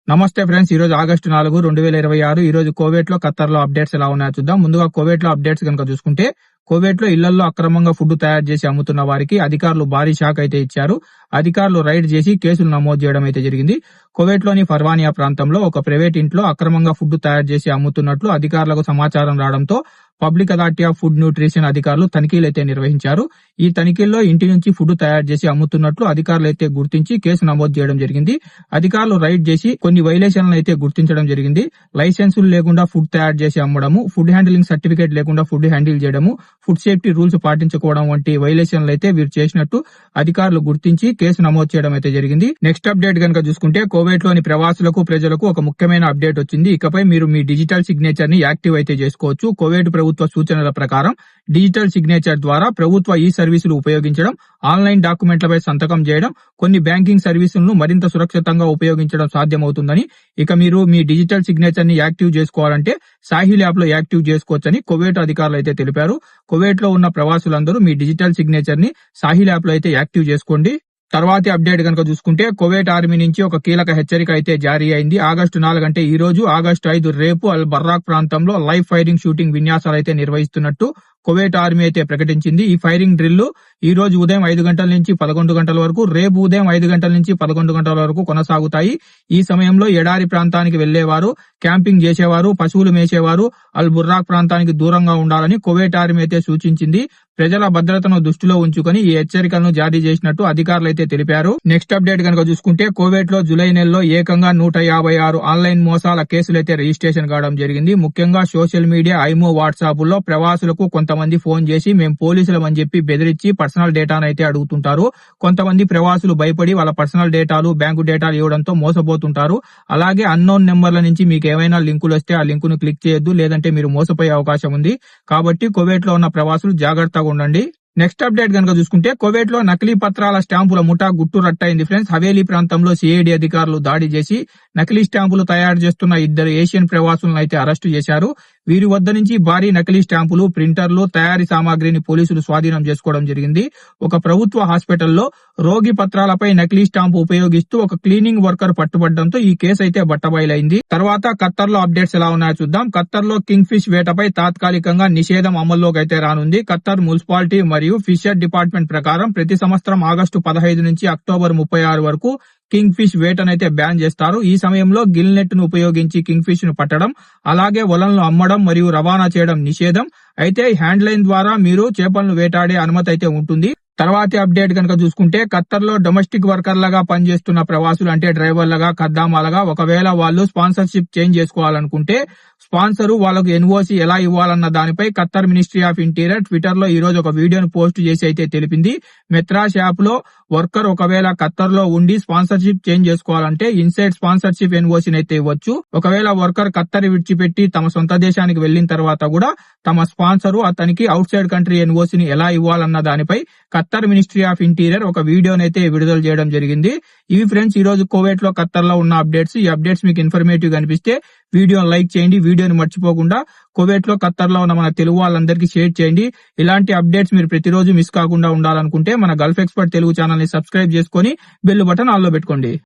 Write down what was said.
నమస్తే ఫ్రెండ్స్, ఈ రోజు ఆగస్టు 4, 2026. ఈ రోజు కోవేట్ లో ఖత్తర్ లో అప్డేట్స్ ఎలా ఉన్నాయో చూద్దాం. ముందుగా కోవేట్ లో అప్డేట్స్ కనుక చూసుకుంటే, కోవేట్ లో ఇళ్లలో అక్రమంగా ఫుడ్ తయారు చేసి అమ్ముతున్న వారికి అధికారులు భారీ షాక్ అయితే ఇచ్చారు. అధికారులు రైడ్ చేసి కేసులు నమోదు చేయడం అయితే జరిగింది. కోవేట్ లోని ఫర్వానియా ప్రాంతంలో ఒక ప్రైవేట్ ఇంట్లో అక్రమంగా ఫుడ్ తయారు చేసి అమ్ముతున్నట్లు అధికారులకు సమాచారం రావడంతో public authority of food nutrition అధికారులు తనిఖీలు అయితే నిర్వహించారు. ఈ తనిఖీల్లో ఇంటి నుంచి ఫుడ్ తయారు చేసి అమ్ముతున్నట్లు అధికారులు అయితే గుర్తించి కేసు నమోదు చేయడం జరిగింది. అధికారులు రైడ్ చేసి కొన్ని వైలేషన్లను అయితే గుర్తించడం జరిగింది. లైసెన్సులు లేకుండా ఫుడ్ తయారు చేసి అమ్మడము, ఫుడ్ హ్యాండిలింగ్ సర్టిఫికేట్ లేకుండా ఫుడ్ హ్యాండిల్ చేయడము, ఫుడ్ సేఫ్టీ రూల్స్ పాటించుకోవడం వంటి వైలేషన్లు అయితే వీరు చేసినట్టు అధికారులు గుర్తించి కేసు నమోదు చేయడం అయితే జరిగింది. నెక్స్ట్ అప్డేట్ కనుక చూసుకుంటే, కోవేట్ లోని ప్రవాసులకు ప్రజలకు ఒక ముఖ్యమైన అప్డేట్ వచ్చింది. ఇకపై మీరు మీ డిజిటల్ సిగ్నేచర్ ని యాక్టివ్ అయితే చేసుకోవచ్చు. కోవేట్ ప్రభుత్వ సూచనల ప్రకారం డిజిటల్ సిగ్నేచర్ ద్వారా ప్రభుత్వ ఈ సర్వీసులు ఉపయోగించడం, ఆన్లైన్ డాక్యుమెంట్లపై సంతకం చేయడం, కొన్ని బ్యాంకింగ్ సర్వీసులను మరింత సురక్షితంగా ఉపయోగించడం సాధ్యమవుతుందని, ఇక మీరు మీ డిజిటల్ సిగ్నేచర్ ని యాక్టివ్ చేసుకోవాలంటే సాహిల్ యాప్ లో యాక్టివ్ చేసుకోవచ్చని కోవేట్ అధికారులు అయితే తెలిపారు. కోవేట్ లో ఉన్న ప్రవాసులందరూ మీ డిజిటల్ సిగ్నేచర్ ని సాహిల్ యాప్ లో అయితే యాక్టివ్ చేసుకోండి. తర్వాతి అప్డేట్ కనుక చూసుకుంటే, కోవేట్ ఆర్మీ నుంచి ఒక కీలక హెచ్చరిక అయితే జారీ అయింది. ఆగస్టు 4 అంటే ఈ రోజు, ఆగస్టు 5 రేపు అల్ బర్రాక్ ప్రాంతంలో లైవ్ ఫైరింగ్ షూటింగ్ విన్యాసాలు అయితే నిర్వహిస్తున్నట్టు కోవేట్ ఆర్మీ అయితే ప్రకటించింది. ఈ ఫైరింగ్ డ్రిల్ ఈ రోజు ఉదయం 5 గంటల నుంచి 11 గంటల వరకు, రేపు ఉదయం 5 గంటల నుంచి 11 గంటల వరకు కొనసాగుతాయి. ఈ సమయంలో ఎడారి ప్రాంతానికి వెళ్లేవారు, క్యాంపింగ్ చేసేవారు, పశువులు మేసేవారు అల్ బుర్రాక్ ప్రాంతానికి దూరంగా ఉండాలని కోవేట్ ఆర్మీ అయితే సూచించింది. ప్రజల భద్రతను దృష్టిలో ఉంచుకొని ఈ హెచ్చరికలను జారీ చేసినట్టు అధికారులు అయితే తెలిపారు. నెక్స్ట్ అప్డేట్ కనుక చూసుకుంటే, కోవేట్ లో జూలై నెలలో ఏకంగా 156 ఆన్లైన్ మోసాల కేసులు అయితే రిజిస్ట్రేషన్ కావడం జరిగింది. ముఖ్యంగా సోషల్ మీడియా, ఐమో, వాట్సాప్ లో ప్రవాసులకు కొంతమంది ఫోన్ చేసి మేము పోలీసులమని చెప్పి బెదిరించి పర్సనల్ డేటాను అయితే అడుగుతుంటారు. కొంతమంది ప్రవాసులు భయపడి వాళ్ళ పర్సనల్ డేటాలు, బ్యాంకు డేటాలు ఇవ్వడంతో మోసపోతుంటారు. అలాగే అన్నోన్ నెంబర్ల నుంచి మీకు ఏమైనా లింకులు వస్తే ఆ లింకును క్లిక్ చేయొద్దు, లేదంటే మీరు మోసపోయే అవకాశం ఉంది. కాబట్టి కోవేట్ లో ఉన్న ప్రవాసులు జాగ్రత్తగా ఉండండి. నెక్స్ట్ అప్డేట్ కనుక చూసుకుంటే, కోవేట్ లో నకిలీ పత్రాల స్టాంపుల ముఠా గుట్టు రట్టయింది ఫ్రెండ్స్. హవేలీ ప్రాంతంలో సిఐడి అధికారులు దాడి చేసి నకిలీ స్టాంపులు తయారు చేస్తున్న 2 ఏషియన్ ప్రవాసులను అయితే అరెస్టు చేశారు. వీరి వద్ద నుంచి భారీ నకిలీ స్టాంపులు, ప్రింటర్లు, తయారీ సామాగ్రిని పోలీసులు స్వాధీనం చేసుకోవడం జరిగింది. ఒక ప్రభుత్వ హాస్పిటల్లో రోగి పత్రాలపై నకిలీ స్టాంపు ఉపయోగిస్తూ ఒక క్లీనింగ్ వర్కర్ పట్టుబడడంతో ఈ కేసు అయితే బట్టబయలైంది. తర్వాత ఖత్తర్ లో అప్డేట్స్ ఎలా ఉన్నాయో చూద్దాం. ఖత్తర్ లో కింగ్ ఫిష్ వేటపై తాత్కాలికంగా నిషేధం అమల్లోకి అయితే రానుంది. ఖత్తర్ మున్సిపాలిటీ మరియు ఫిషర్ డిపార్ట్మెంట్ ప్రకారం ప్రతి సంవత్సరం ఆగస్టు 15 నుంచి అక్టోబర్ 36 వరకు కింగ్ ఫిష్ వేటనైతే బ్యాన్ చేస్తారు. ఈ సమయంలో గిల్ నెట్ ను ఉపయోగించి కింగ్ ఫిష్ ను పట్టడం, అలాగే వలలను అమ్మడం మరియు రవాణా చేయడం నిషేధం. అయితే హ్యాండ్ లైన్ ద్వారా మీరు చేపలను వేటాడే అనుమతి అయితే ఉంటుంది. తర్వాతి అప్డేట్ కనుక చూసుకుంటే, ఖత్తర్ లో డొమెస్టిక్ వర్కర్లుగా పనిచేస్తున్న ప్రవాసులు అంటే డ్రైవర్లుగా, ఖద్దామాలుగా ఒకవేళ వాళ్ళు స్పాన్సర్షిప్ చేంజ్ చేసుకోవాలనుకుంటే స్పాన్సర్ వాళ్ళకు ఎన్ఓసి ఎలా ఇవ్వాలన్న దానిపై Khattar ministry of interior Twitter లో ఈ రోజు ఒక వీడియోను పోస్ట్ చేసి అయితే తెలిపింది. మెత్రాస్ యాప్ లో వర్కర్ ఒకవేళ ఖత్తర్ లో ఉండి స్పాన్సర్షిప్ చేంజ్ చేసుకోవాలంటే ఇన్సైడ్ స్పాన్సర్షిప్ ఎన్ఓసిని అయితే ఇవ్వచ్చు. ఒకవేళ వర్కర్ ఖత్తర్ విడిచిపెట్టి తమ సొంత దేశానికి వెళ్లిన తర్వాత కూడా తమ స్పాన్సర్ అతనికి అవుట్ సైడ్ కంట్రీ ఎన్ఓసిని ఎలా ఇవ్వాలన్న దానిపై ఖత్తర్ మినిస్ట్రీ ఆఫ్ ఇంటీరియర్ ఒక వీడియోనైతే విడుదల చేయడం జరిగింది. ఇవి ఫ్రెండ్స్ ఈ రోజు కోవేట్ లో ఖత్తర్ లో ఉన్న అప్డేట్స్. ఈ అప్డేట్స్ మీకు ఇన్ఫర్మేటివ్ గా అనిపిస్తే వీడియోని లైక్ చేయండి. వీడియోని మర్చిపోకుండా కోవేట్ లో ఖత్తర్ లో ఉన్న మన తెలుగు వాళ్ళందరికీ షేర్ చేయండి. ఇలాంటి అప్డేట్స్ మీరు ప్రతిరోజు మిస్ కాకుండా ఉండాలనుకుంటే మన గల్ఫ్ ఎక్స్పర్ట్ తెలుగు ఛానల్ ని సబ్స్క్రైబ్ చేసుకుని బెల్ బటన్ ఆన్ లో పెట్టుకోండి.